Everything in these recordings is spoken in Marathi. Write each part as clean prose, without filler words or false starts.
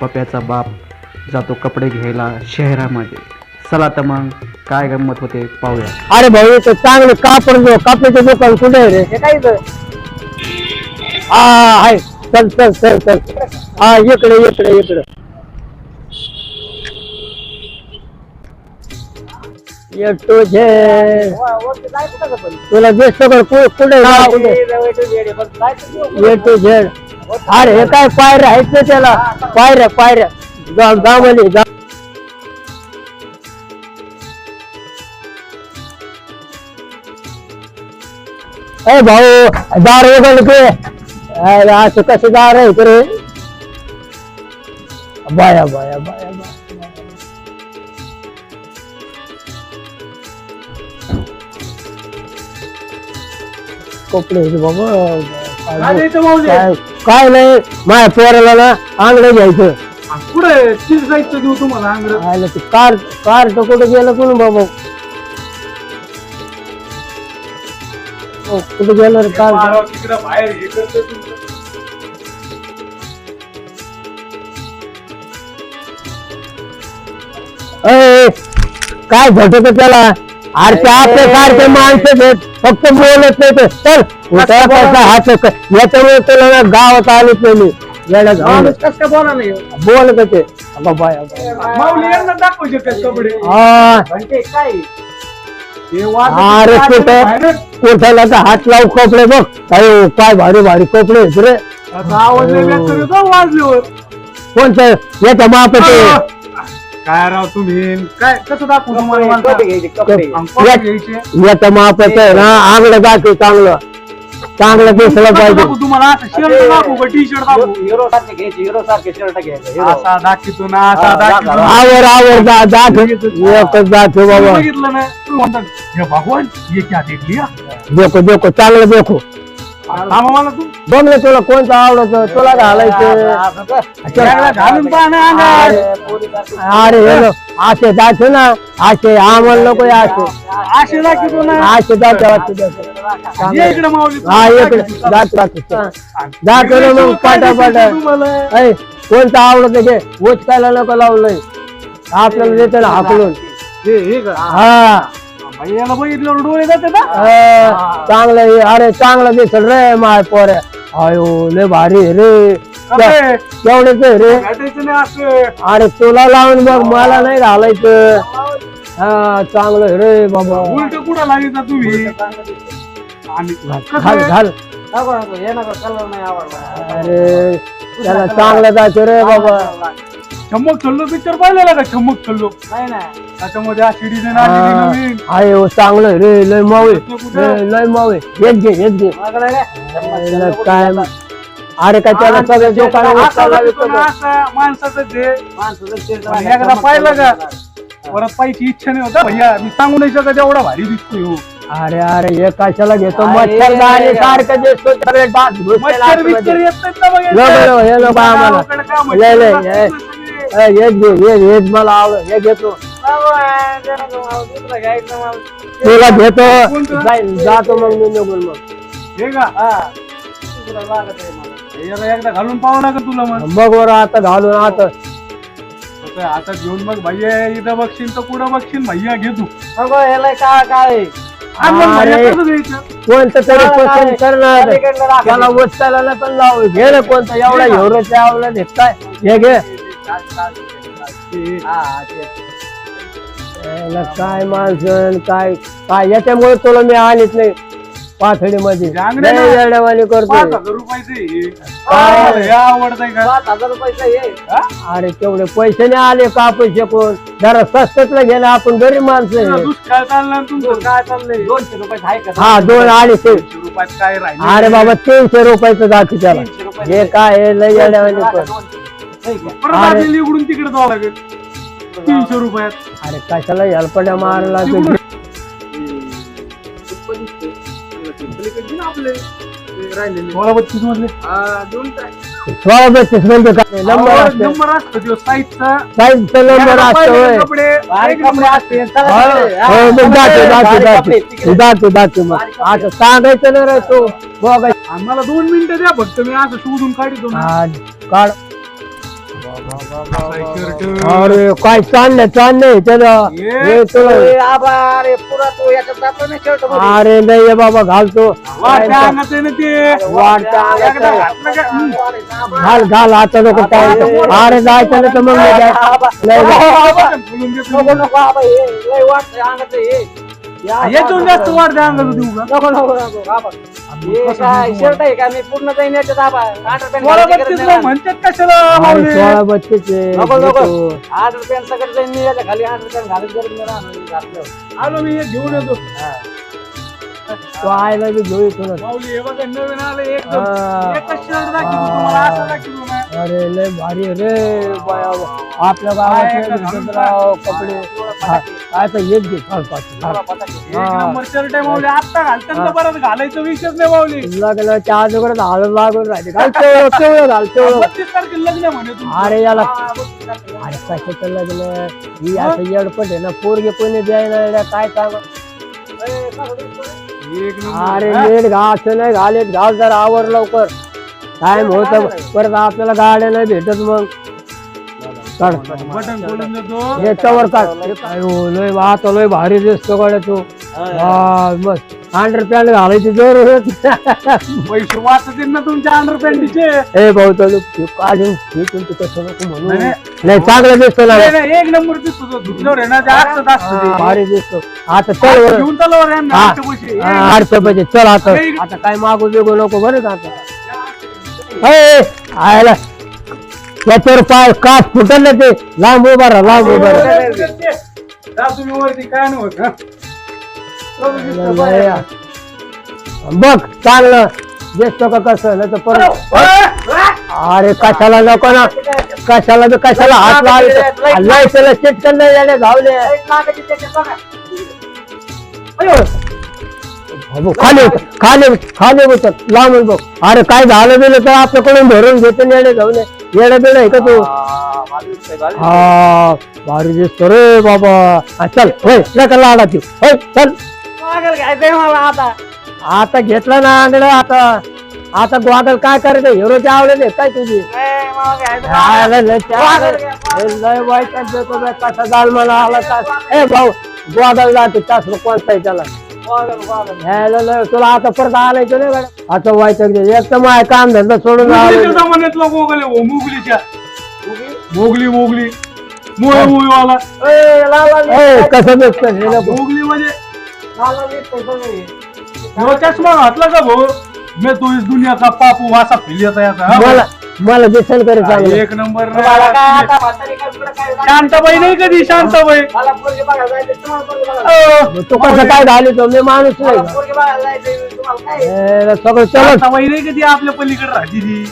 पप्याचा बाप जातो कपडे घ्यायला शहरामध्ये. चला तर मग काय गंमत होते पाहूया. अरे भाऊ ते चांगले कापडाचे दुकान कुठे आहे रे? हे काय इथं? हा आहे. चल चल चल चल. हा इकडे इकडे इकडे. ये टू झेड तुला दिसतो का कुठे ये टू झेड. अरे हे काय पायऱ्या आहेत ना त्याला? पायऱ्या पायऱ्या गावाली ए भाऊ दार उघड के असं कसं दार आहे करे? बाया बाया बाया बाया कपडे बाबा काय नाही माझ्या पोराला ना आंगडं घ्यायचं. कुठे चीज जायचं देऊ तुम्हाला अंगड? कार कार तर कुठे गेलं कोण बाबा? कुठे गेलं रे कार? तिकडे बाहेर हे करतो तुमचं. काय झटत त्याला? अरे आपल्या सारखे माणसं आहेत फक्त बोलत नाही. चल पैसा हात याच्यामुळे तुला ना गावात आलेच नाही मी. कसं बोला नाही बोल कसे माऊली यांना दाखवायचे काय कपडे? काय अरे कुठे कुठला तर हात लावू कपडे बघ. काय भारी भारी कपडे आहेत रे. आवाज वाजल्यावर कोणतं याच्या मापाचे? काय राव तुम्ही काय कसं दाखवू तुम्हाला? याच्या मापाचं आहे ना आंगलं दाखव चांगलं चांगलं दिसलं पाहिजे. तुम्हाला असं शर्ट दाखवू का टी शर्ट दाखवू? हिरो सारखे घ्यायचे, हिरो सारखे शर्ट घ्यायचे. असा दाखवतो ना असा दाखवतो. आवर आवर दाखव एकच दाखव बाबा. बघितलं ना तू म्हणतात हे भगवान ये क्या देख लिया. देखो देखो चांगलं देखो. थांबा मला तू बघ ना तुला कोणतं आवडत तुला घालायचं. घालून पहा ना अंगात. अरे हे असे दाखव ना असे आम्हाला नको असे असे दाखवतो ना. असे दाखव ये इकडे माऊली. हा इकडे दाखव ना मग पाटा पाटा. कोणतं आवडत घे उचकायला नको लावलंय आपल्याला देतो ना हाकलून. हे का हा भाई याला बघितल्यावर डोळे जाते ना. चांगलं अरे चांगलं दिसल रे माय पोऱ्या. अयो लय भारी आहे रे. केवढेच आहे रे. भेटायचं नाही असं. अरे तुला लावून बघ मला नाही घालायचं. हा चांगलं आहे रे बाबा. उलट कुठं लावायचा तुम्ही? घाल घाल. कलर नाही आवडला. अरे त्याला चांगलं जायचं रे बाबा. चम्मक चल्लो पिक्चर पाहिलेला का? चम्मक चल्लो नाही ना त्याच्यामध्ये अशी डिझाईन आलेली नवीन. आहे चांगलं आहे रे लय मावे लय मावे. हेच घे हेच घे. काय अरे काय त्याला सगळं माणसाचं ते एकदा पाहिलं का परत पाहिजे इच्छा नाही होता भैया. मी सांगू नाही शकत एवढा भारी दिसतोय हो. अरे अरे हे कशाला घेतो मच्छरदाणी सारखं दिसतो. मच्छर बिच्छर येत नाहीत ना बघा. हे लोक आम्हाला हेच घे हेच मला आवड हे घेतो तुला घेतो जातो मग मी निघून. मग हे का एकदा घालून पाहू नका तुला मग. बघ बरं आता घालून आता आता घेऊन मग भैया इथं बघशील तर पुढं बघशील भैया घे तू. याला काय काय कोणतं तरी पसंत करणार त्याला वस्ताला पण लावू. घे ना कोणतं एवढा एवढं आवडलं काय हे घे. काय माणसं काय काय याच्यामुळे तुला मी आलीच नाही पाथडीमध्ये येड्यावानी करतो. आवडतंय का? 5,000 रुपयाचा. अरे तेवढे पैसे नाही आले का पैसे कोण जरा स्वस्तातलं घे ना आपण गरीब माणसं आहे. दुष्काळ चालला तुमचं काय चाललंय? 200 रुपये आहे का? हा 2-250 रुपयात काय राहिले? अरे बाबा 300 रुपयाचं दाखव त्याला. हे काय आहे लय येड्यावानी कर. इकडून तिकडे जावं लागेल 300 रुपयात. अरे कशाला हेलपड्या मारला मला 32 मधले 16-32 म्हणजे काय नंबर असतो साईजचा. साईजचा नंबर असतो. दाखव मग असं सांगायचं नाही रे तू बघायचं. मला 2 मिनिटं द्या फक्त मी असं शोधून काढतो. काढ अरे काय चाललंय त्याला हे तुला आबा अरे पुरा तो याच्यात जातो ना शर्ट अरे नाही बाबा घालतो वाटतं अंगात आहे ना ते. वाटतं एकदा घातलं का? घाल आता नको काय अरे जायचं नाही तर मग नाही जायचं. बोलून घेतो. नको नको आबा हे लय वाटतंय अंगात हे याच्याहून जास्त वाटतं अंगात देऊ का? नको नको नको आबा हे काय शर्ट आहे का मी पूर्ण जाईन याच्यात आबा मला बत्तीस ला म्हणतात कशाला अरे माऊली? 16 बत्तीसचे नको नको घेतो. ऑर्डर पॅन सगळं जाईन मी याच्या खाली ऑर्डर पॅन घालून जर मी राहणार घातलं आलो मी एक घेऊन येतो. तो आयला बी घेऊ तुला माऊली हे बघा नवीन आलं एकदम. हा. एकच शर्ट दाखवतो तुम्हाला, असं दाखवतो ना. अरे लय भारी आहे रे बाया. आपल्या गावात राव कपडे काय तर एक घे फार पाच. एक नंबर शर्ट आहे माऊली. आत्ता घालतात तर परत घालायचं विषयच नाही माऊली. लग्न त्या आजोबर हालत लागून राहिले घाल तेवढं घाल तेवढं. 32 तारखेला लग्न आहे म्हणे तुमचं. अरे याला अरे कशाचं लग्न ही असं येडपट आहे ना पोरगे कोणी द्यायला काय सांग एक अरे नंबर. लेट घाल नाही घालेत घाल जरा आवर लवकर टाइम होत परत आपल्याला गाड्या नाही भेटत मग काढ बटन खोलून देतो. याच्यावर काढ अयो, लय वाहतो लय भारी दिसतो गाड्या तू हा मस्त अंडर पॅन्ट घालायची जोर होत पैसे वाचतील ना तुमच्या अंडर पॅन्टीचे. हे भाऊ चालू काढून हे तुमचं कसं नको म्हणू नाही, नाही चांगलं दिसतो ना एक नंबर दिसतो तो. धुतल्यावर आहे ना ते आठशेत असतं ते. भारी दिसतो आता चल बरं. घेऊन चाललो रे यांना, हा. 800 पैसे. आठशे पाहिजे चल आता काय मागू बिगू नको बरं का आता आयला त्याच्यावर पाय काच फुटल ना ते लांब उभा राहा लांब उभा राहा जा तुम्ही वरती काय नाही होत. हा? बघ चांगलं दिसतो का कसं नाही तर परत अरे कशाला नको ना कशाला बी कशाला हात लावायचं चिटकन नाही झाले धावले खाली खाली खाली उतर लांब बघ अरे काय झालं बिलं तर आपल्याकडून धरून घेतो येडे जाऊ नये येडे बिडे आहे का तू हा भारी दिसतो रे बाबा हा, चल होय नका लाडा तू होय चल घ्यायचंय मला आता आता घेतला ना आंगड आता ग्वागल काय करायचं हिरोचे आवडले काय तुझी मला घ्यायचं हा, लय वाईट देतो बे, कसा जाल मला आला तास ए भाऊ ग्वागल जातो तास कोणता आहे त्याला ह्याला लय तुला आता परत आणायचं नाही गाड्या आता वाईट एक तर माय काम धंदा सोडून मुगलीच्या जमान्यातला मोगल आहे, हो, मुगलीच्या मोगली मोगली मुळे मुळीवाला. कसं दिसतं हे नको. मोगली म्हणजे ह्यो चष्मा घातला का भाऊ? मैं तो इस दुनिया का पापू वासा फिलियाचा याचा. हा? मला मला दिसेल करे चांगलं एक नंबर. मला काय आता म्हातारी काय पुढं काय शांताबाई नाही कधी शांताबाई. मला पोरगी बघायला जायचं तुम्हाला पोरगी बघायला तू कसं काय झाली तो मी माणूस नाही मला पोरगी बघायला जायचं तुम्हाला काय हे सगळं चलत शांताबाई नाही कधी आपल्या पलीकडे राहते ती.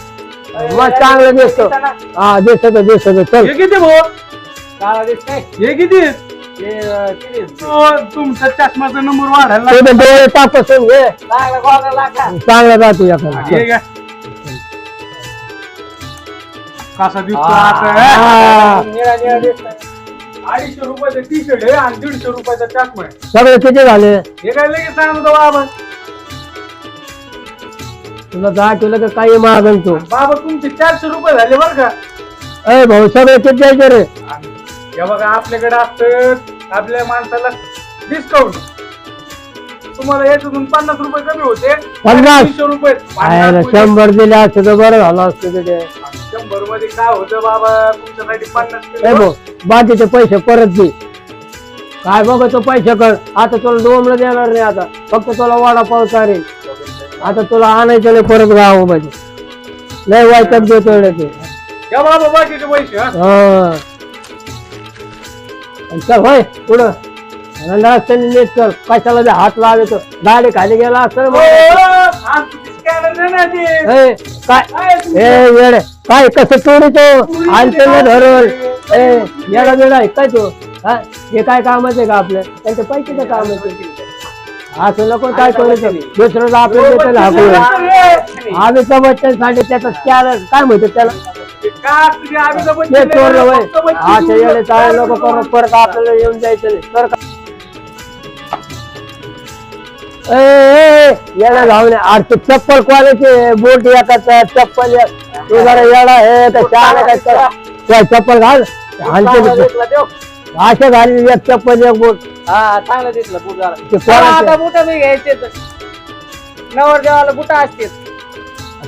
मग चांगलं दिसतो हा दिसत चल हे किती भाऊ? काळा दिसतंय हे किती? हे किती तुमचा चष्माचा नंबर वाढायला तुझे डोळे तापसून घे लागला गोगल लागला चांगला जातो हे एखादा घ्या. कसा दिसतो हा. आता? निळा निळा दिसतंय 250 रुपयाचा टी शर्ट आहे आणि 150 रुपयाचा चष्मा आहे. सगळे किती झाले हे काय लगेच सांगतो बाबा. तुला जा तुला का काही मागन तू बाबा तुमचे 400 रुपये झाले बरं का. अय भाऊ सगळे किती द्यायचे रे हे बघा आपल्याकडे असतं आपल्या माणसाला डिस्काउंट. तुम्हाला याच्यातून 50 रुपये कमी होते. 50? 300 रुपये. आयला 100 दिले असते तर बरं झालं असतं तिथे 100 मध्ये काय होतं बाबा तुमच्यासाठी 50 ए किलो. भाऊ बाकीचे पैसे परत दे काय बघ तो पैसे कर आता तुला डोमला देणार नाही आता फक्त तुला वडापाव चालेल आता तुला आणायचं नाही परत गाव पाहिजे लय वाईटक देतो रे ते घ्या बाबा बाकीचे पैसे. हा? हा चल होय पुढं रस्त्याने नीट चल कशाला बी हात लावतो गाडी खाली गेला असतं हो, आमचं ते scanner नाही ना ते. काय ए येडे काय कसं चोरीतो आणते ना धरून ए येडा बेडा आहे काय तो हा हे काय कामाचं आहे का आपलं त्यांचे पैसे काय कामाचे असं नको काय करायचं दुसरं आपल्याला देतो हाकून आम्ही समजण्यासाठी त्याचा स्कॅनर काय म्हणतो त्याला ते काय असतं ते आम्ही तर ते बघितलं चोरलं नाही. वय फक्त बच्ची आता घेऊन येडे चाळे जातो. नको करू परत आपल्याला येऊन जायचं नाही तर का येडा जाऊ नये अरे तू चप्पल क्वालिटी बोट एकाचा चप्पल तू जरा येडा हे तर छान काय तुला चप्पल घाल चांगला आणते दिसला देव. अशा घाली एक चप्पल एक बोट हा चांगला दिसला बूट झाला ते पोराचं- आता बुट मी घ्यायचे नवर देवाला बुट असते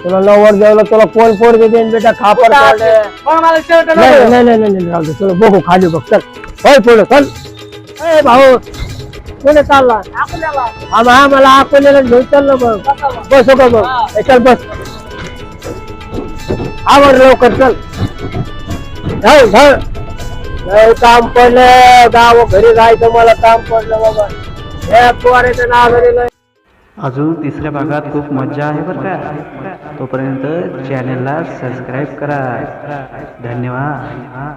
तुला नवर द्यायला तुला कोण पोरगे देईन बेटा खापर काढ. मग मला शर्ट नाही नको नाही नाही नाही राहू दे तुला बघू खाली बघ चल होय पुढे चल ए भाऊ कुठे चालला आपल्याला आम्हाला अकोल्याला घेऊन चाललं बघ बस का बघ ए, चल बस आवर लवकर चल जाऊ जाऊ लय काम पडलं गाव घरी जायचं मला काम पडलं बाबा हे पोराचं नाव झालेलं अजून तिसऱ्या भागात खूप मजा आहे बरं का. तोपर्यंत चॅनलला सबस्क्राईब करा. धन्यवाद.